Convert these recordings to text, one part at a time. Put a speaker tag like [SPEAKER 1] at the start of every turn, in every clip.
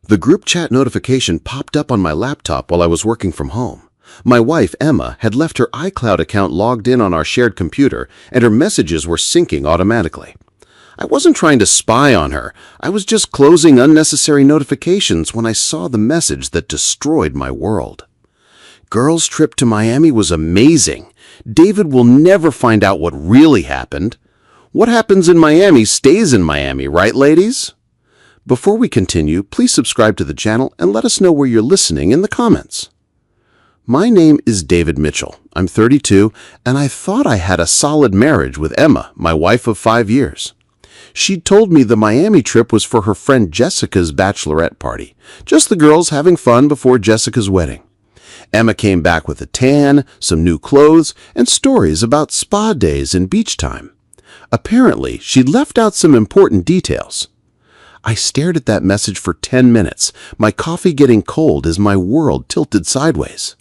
[SPEAKER 1] The group chat notification popped up on my laptop while I was working from home. My wife, Emma, had left her iCloud account logged in on our shared computer, and her messages were syncing automatically. I wasn't trying to spy on her. I was just closing unnecessary notifications when I saw the message that destroyed my world. Girls' trip to Miami was amazing. David will never find out what really happened. What happens in Miami stays in Miami, right, ladies? Before we continue, please subscribe to the channel and let us know where you're listening in the comments. My name is David Mitchell. I'm 32, and I thought I had a solid marriage with Emma, my wife of 5 years. She'd told me the Miami trip was for her friend Jessica's bachelorette party, just the girls having fun before Jessica's wedding. Emma came back with a tan, some new clothes, and stories about spa days and beach time. Apparently, she'd left out some important details. I stared at that message for 10 minutes, my coffee getting cold as my world tilted sideways.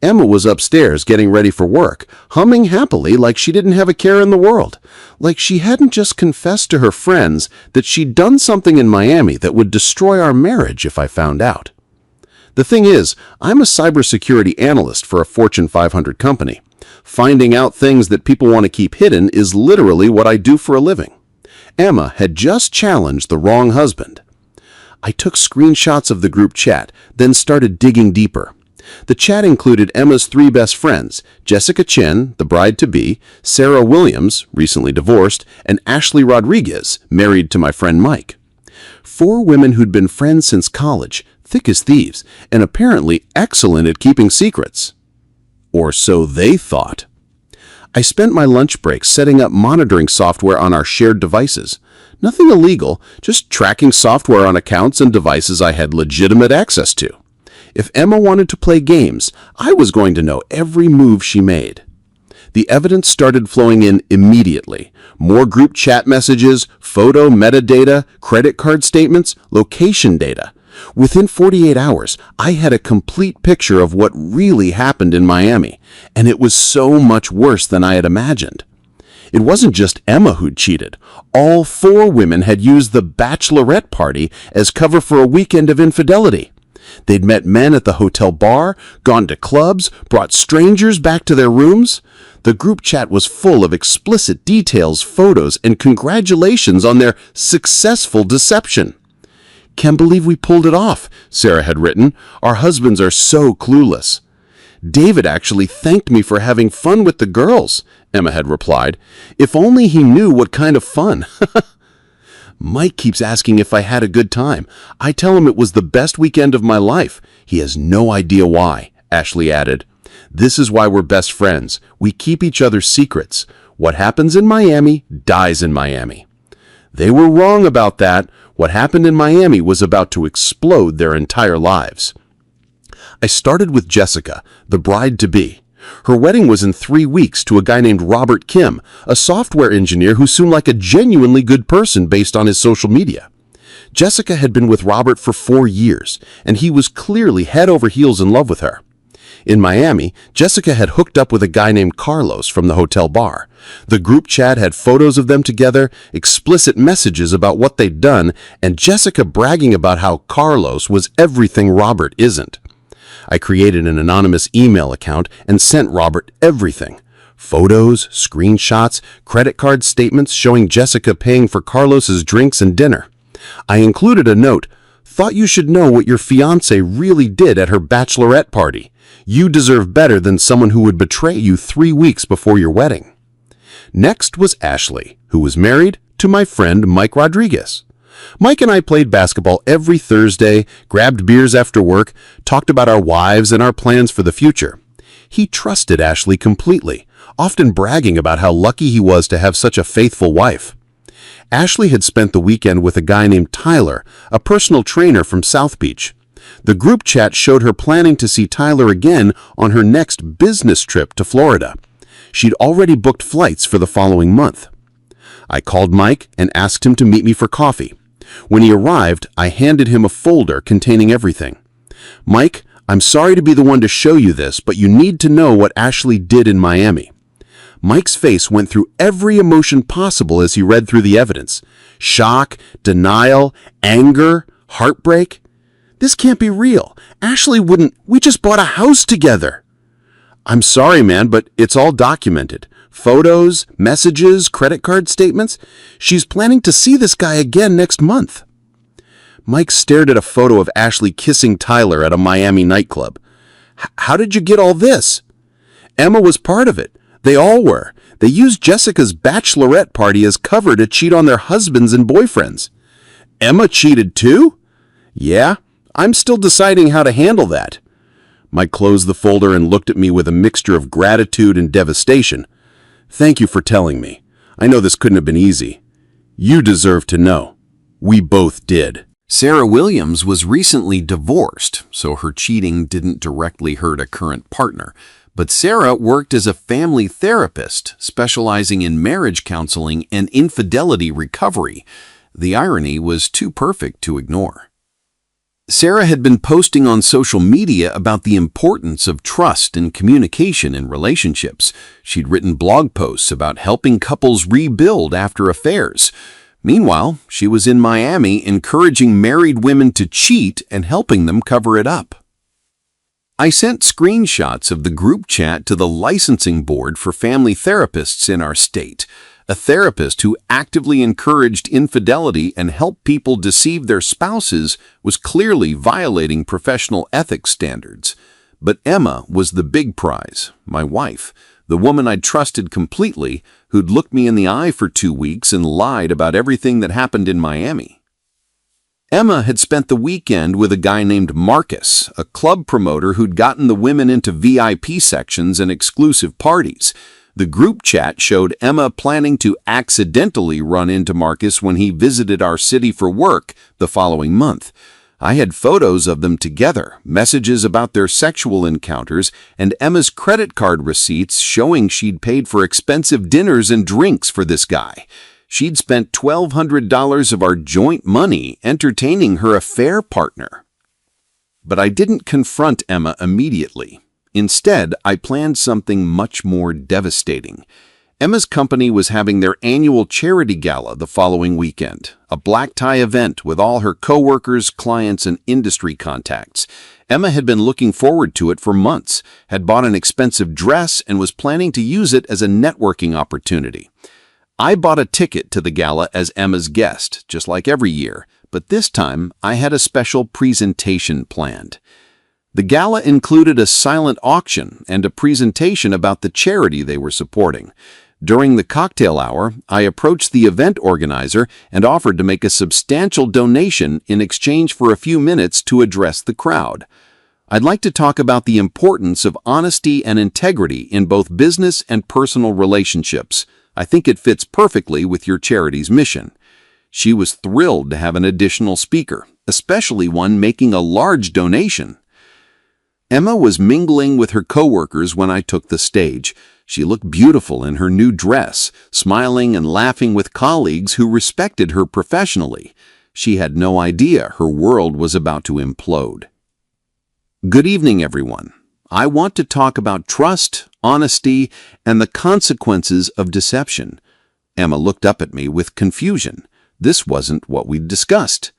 [SPEAKER 1] Emma was upstairs getting ready for work, humming happily like she didn't have a care in the world, like she hadn't just confessed to her friends that she'd done something in Miami that would destroy our marriage if I found out. The thing is, I'm a cybersecurity analyst for a Fortune 500 company. Finding out things that people want to keep hidden is literally what I do for a living. Emma had just challenged the wrong husband. I took screenshots of the group chat, then started digging deeper. The chat included Emma's 3 best friends, Jessica Chen, the bride-to-be, Sarah Williams, recently divorced, and Ashley Rodriguez, married to my friend Mike. 4 women who'd been friends since college, thick as thieves, and apparently excellent at keeping secrets. Or so they thought. I spent my lunch break setting up monitoring software on our shared devices. Nothing illegal, just tracking software on accounts and devices I had legitimate access to. If Emma wanted to play games, I was going to know every move she made. The evidence started flowing in immediately. More group chat messages, photo metadata, credit card statements, location data. Within 48 hours, I had a complete picture of what really happened in Miami, and it was so much worse than I had imagined. It wasn't just Emma who'd cheated. All 4 women had used the bachelorette party as cover for a weekend of infidelity. They'd met men at the hotel bar, gone to clubs, brought strangers back to their rooms. The group chat was full of explicit details, photos, and congratulations on their successful deception. "Can't believe we pulled it off," Sarah had written. "Our husbands are so clueless." "David actually thanked me for having fun with the girls," Emma had replied. "If only he knew what kind of fun." "Mike keeps asking if I had a good time. I tell him it was the best weekend of my life. He has no idea why," Ashley added. "This is why we're best friends. We keep each other's secrets. What happens in Miami dies in Miami." They were wrong about that. What happened in Miami was about to explode their entire lives. I started with Jessica, the bride-to-be. Her wedding was in 3 weeks to a guy named Robert Kim, a software engineer who seemed like a genuinely good person based on his social media. Jessica had been with Robert for 4 years, and he was clearly head over heels in love with her. In Miami, Jessica had hooked up with a guy named Carlos from the hotel bar. The group chat had photos of them together, explicit messages about what they'd done, and Jessica bragging about how Carlos was everything Robert isn't. I created an anonymous email account and sent Robert everything. Photos, screenshots, credit card statements showing Jessica paying for Carlos's drinks and dinner. I included a note, "Thought you should know what your fiancé really did at her bachelorette party. You deserve better than someone who would betray you 3 weeks before your wedding." Next was Ashley, who was married to my friend Mike Rodriguez. Mike and I played basketball every Thursday, grabbed beers after work, talked about our wives and our plans for the future. He trusted Ashley completely, often bragging about how lucky he was to have such a faithful wife. Ashley had spent the weekend with a guy named Tyler, a personal trainer from South Beach. The group chat showed her planning to see Tyler again on her next business trip to Florida. She'd already booked flights for the following month. I called Mike and asked him to meet me for coffee. When he arrived, I handed him a folder containing everything. "Mike, I'm sorry to be the one to show you this, but you need to know what Ashley did in Miami." Mike's face went through every emotion possible as he read through the evidence. Shock, denial, anger, heartbreak. This can't be real. Ashley wouldn't. We just bought a house together. I'm sorry, man, but it's all documented. Photos, messages, credit card statements. She's planning to see this guy again next month. Mike stared at a photo of Ashley kissing Tyler at a Miami nightclub. How did you get all this? Emma was part of it. They all were. They used Jessica's bachelorette party as cover to cheat on their husbands and boyfriends. Emma cheated too? Yeah, I'm still deciding how to handle that. Mike closed the folder and looked at me with a mixture of gratitude and devastation. Thank you for telling me. I know this couldn't have been easy. You deserve to know. We both did. Sarah Williams was recently divorced, so her cheating didn't directly hurt a current partner. But Sarah worked as a family therapist, specializing in marriage counseling and infidelity recovery. The irony was too perfect to ignore. Sarah had been posting on social media about the importance of trust and communication in relationships. She'd written blog posts about helping couples rebuild after affairs. Meanwhile, she was in Miami encouraging married women to cheat and helping them cover it up. I sent screenshots of the group chat to the licensing board for family therapists in our state, a therapist who actively encouraged infidelity and helped people deceive their spouses was clearly violating professional ethics standards. But Emma was the big prize, my wife, the woman I'd trusted completely, who'd looked me in the eye for 2 weeks and lied about everything that happened in Miami. Emma had spent the weekend with a guy named Marcus, a club promoter who'd gotten the women into VIP sections and exclusive parties. The group chat showed Emma planning to accidentally run into Marcus when he visited our city for work the following month. I had photos of them together, messages about their sexual encounters, and Emma's credit card receipts showing she'd paid for expensive dinners and drinks for this guy. She'd spent $1,200 of our joint money entertaining her affair partner. But I didn't confront Emma immediately. Instead, I planned something much more devastating. Emma's company was having their annual charity gala the following weekend, a black tie event with all her coworkers, clients, and industry contacts. Emma had been looking forward to it for months, had bought an expensive dress, and was planning to use it as a networking opportunity. I bought a ticket to the gala as Emma's guest, just like every year, but this time I had a special presentation planned. The gala included a silent auction and a presentation about the charity they were supporting. During the cocktail hour, I approached the event organizer and offered to make a substantial donation in exchange for a few minutes to address the crowd. I'd like to talk about the importance of honesty and integrity in both business and personal relationships. I think it fits perfectly with your charity's mission. She was thrilled to have an additional speaker, especially one making a large donation. Emma was mingling with her coworkers when I took the stage. She looked beautiful in her new dress, smiling and laughing with colleagues who respected her professionally. She had no idea her world was about to implode. Good evening, everyone. I want to talk about trust, honesty, and the consequences of deception. Emma looked up at me with confusion. This wasn't what we'd discussed.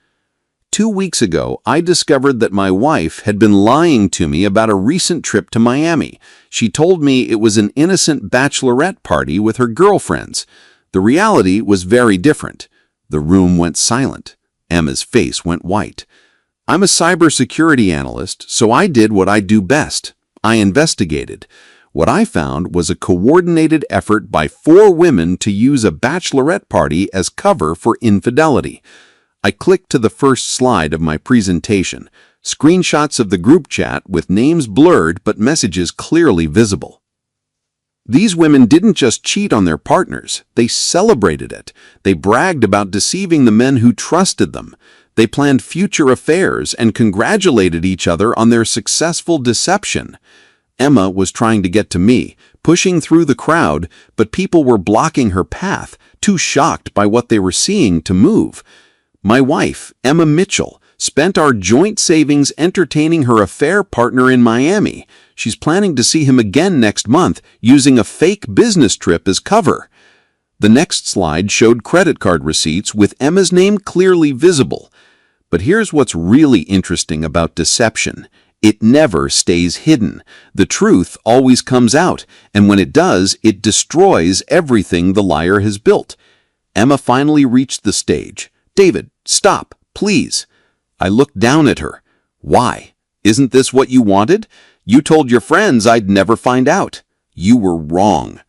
[SPEAKER 1] 2 weeks ago, I discovered that my wife had been lying to me about a recent trip to Miami. She told me it was an innocent bachelorette party with her girlfriends. The reality was very different. The room went silent. Emma's face went white. I'm a cybersecurity analyst, so I did what I do best. I investigated. What I found was a coordinated effort by 4 women to use a bachelorette party as cover for infidelity. I clicked to the first slide of my presentation, screenshots of the group chat with names blurred but messages clearly visible. These women didn't just cheat on their partners, they celebrated it. They bragged about deceiving the men who trusted them. They planned future affairs and congratulated each other on their successful deception. Emma was trying to get to me, pushing through the crowd, but people were blocking her path, too shocked by what they were seeing to move. My wife, Emma Mitchell, spent our joint savings entertaining her affair partner in Miami. She's planning to see him again next month, using a fake business trip as cover. The next slide showed credit card receipts with Emma's name clearly visible.
[SPEAKER 2] But here's what's really interesting about deception. It never stays hidden. The truth always comes out, and when it does, it destroys everything the liar has built. Emma finally reached the stage. "David, stop, please." I looked down at her. "Why? Isn't this what you wanted? You told your friends I'd never find out." "You were wrong."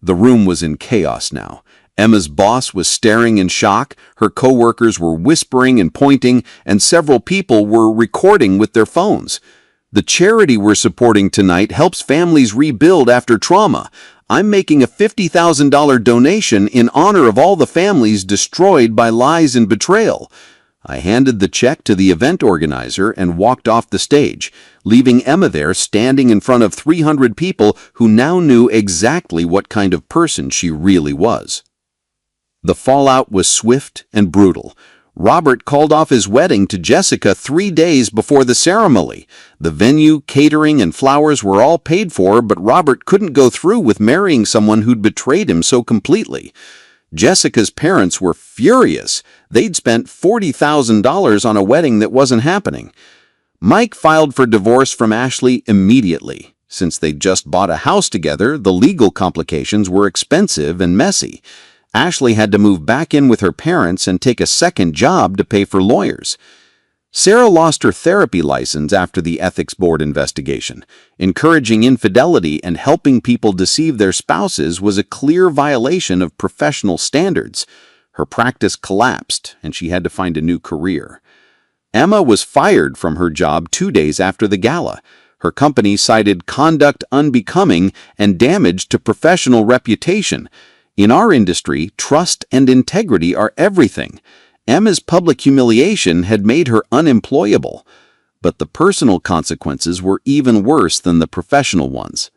[SPEAKER 2] The room was in chaos now. Emma's boss was staring in shock, her coworkers were whispering and pointing, and several people were recording with their phones. "The charity we're supporting tonight helps families rebuild after trauma. I'm making a $50,000 donation in honor of all the families destroyed by lies and betrayal." I handed the check to the event organizer and walked off the stage, leaving Emma there standing in front of 300 people who now knew exactly what kind of person she really was. The fallout was swift and brutal. Robert called off his wedding to Jessica 3 days before the ceremony. The venue, catering, and flowers were all paid for, but Robert couldn't go through with marrying someone who'd betrayed him so completely. Jessica's parents were furious. They'd spent $40,000 on a wedding that wasn't happening. Mike filed for divorce from Ashley immediately. Since they'd just bought a house together, the legal complications were expensive and messy. Ashley had to move back in with her parents and take a second job to pay for lawyers. Sarah lost her therapy license after the ethics board investigation. Encouraging infidelity and helping people deceive their spouses was a clear violation of professional standards. Her practice collapsed, and she had to find a new career. Emma was fired from her job 2 days after the gala. Her company cited conduct unbecoming and damage to professional reputation. In our industry, trust and integrity are everything. Emma's public humiliation had made her unemployable, but the personal consequences were even worse than the professional ones.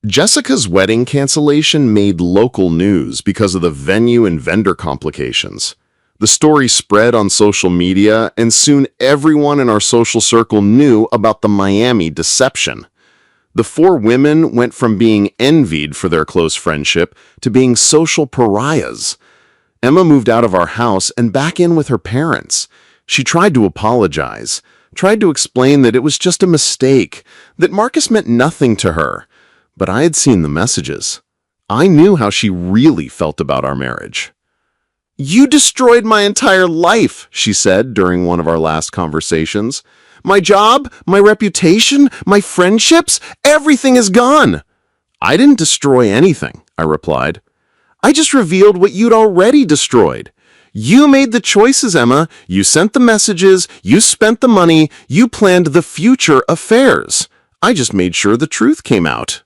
[SPEAKER 1] Jessica's wedding cancellation made local news because of the venue and vendor complications. The story spread on social media, and soon everyone in our social circle knew about the Miami deception. The 4 women went from being envied for their close friendship to being social pariahs. Emma moved out of our house and back in with her parents. She tried to apologize, tried to explain that it was just a mistake, that Marcus meant nothing to her. But I had seen the messages. I knew how she really felt about our marriage. "You destroyed my entire life," she said during one of our last conversations. "My job, my reputation, my friendships, everything is gone." "I didn't destroy anything," I replied. "I just revealed what you'd already destroyed. You made the choices, Emma. You sent the messages. You spent the money. You planned the future affairs. I just made sure the truth came out.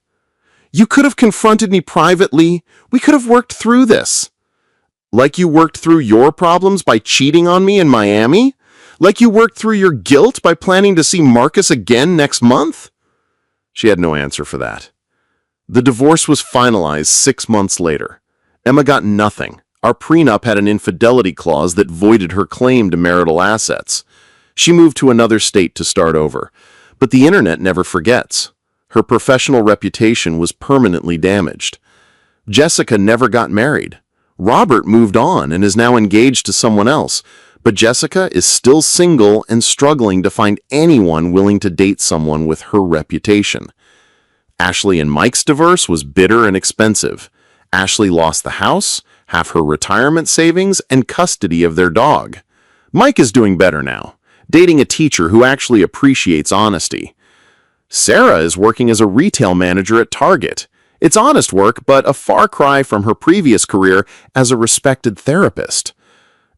[SPEAKER 1] You could have confronted me privately. We could have worked through this. Like you worked through your problems by cheating on me in Miami? Like you worked through your guilt by planning to see Marcus again next month?" She had no answer for that. The divorce was finalized 6 months later. Emma got nothing. Our prenup had an infidelity clause that voided her claim to marital assets. She moved to another state to start over. But the internet never forgets. Her professional reputation was permanently damaged. Jessica never got married. Robert moved on and is now engaged to someone else, but Jessica is still single and struggling to find anyone willing to date someone with her reputation. Ashley and Mike's divorce was bitter and expensive. Ashley lost the house, half her retirement savings, and custody of their dog. Mike is doing better now, dating a teacher who actually appreciates honesty. Sarah is working as a retail manager at Target. It's honest work, but a far cry from her previous career as a respected therapist.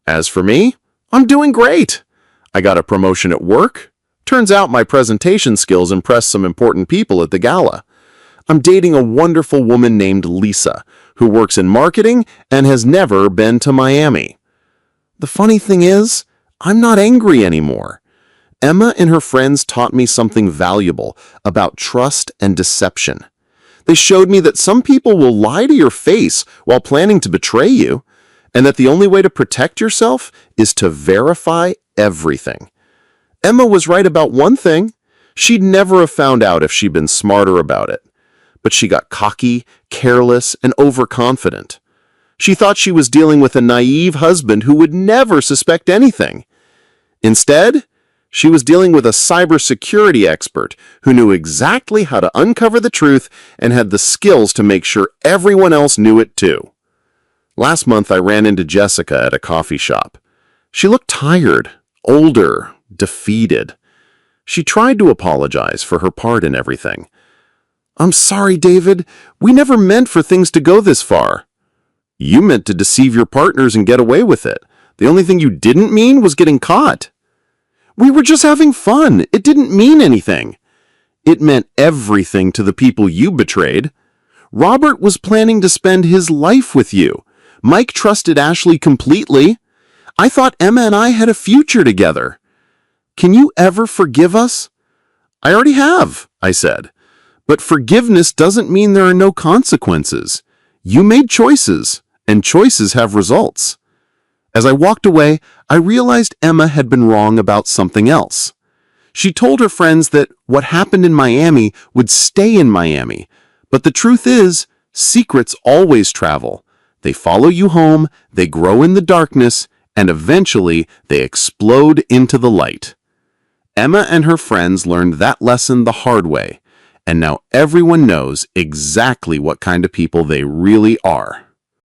[SPEAKER 1] As for me, I'm doing great. I got a promotion at work. Turns out my presentation skills impressed some important people at the gala. I'm dating a wonderful woman named Lisa, who works in marketing and has never been to Miami. The funny thing is, I'm not angry anymore. Emma and her friends taught me something valuable about trust and deception. They showed me that some people will lie to your face while planning to betray you, and that the only way to protect yourself is to verify everything. Emma was right about one thing. She'd never have found out if she'd been smarter about it. But she got cocky, careless, and overconfident. She thought she was dealing with a naive husband who would never suspect anything. Instead, she was dealing with a cybersecurity expert who knew exactly how to uncover the truth and had the skills to make sure everyone else knew it too. Last month, I ran into Jessica at a coffee shop. She looked tired, older, defeated. She tried to apologize for her part in everything. "I'm sorry, David. We never meant for things to go this far." "You meant to deceive your partners and get away with it. The only thing you didn't mean was getting caught." "We were just having fun. It didn't mean anything." "It meant everything to the people you betrayed. Robert was planning to spend his life with you. Mike trusted Ashley completely. I thought Emma and I had a future together. Can you ever forgive us?" "I already have," I said. "But forgiveness doesn't mean there are no consequences. You made choices, and choices have results." As I walked away, I realized Emma had been wrong about something else. She told her friends that what happened in Miami would stay in Miami. But the truth is, secrets always travel. They follow you home, they grow in the darkness, and eventually they explode into the light. Emma and her friends learned that lesson the hard way, and now everyone knows exactly what kind of people they really are.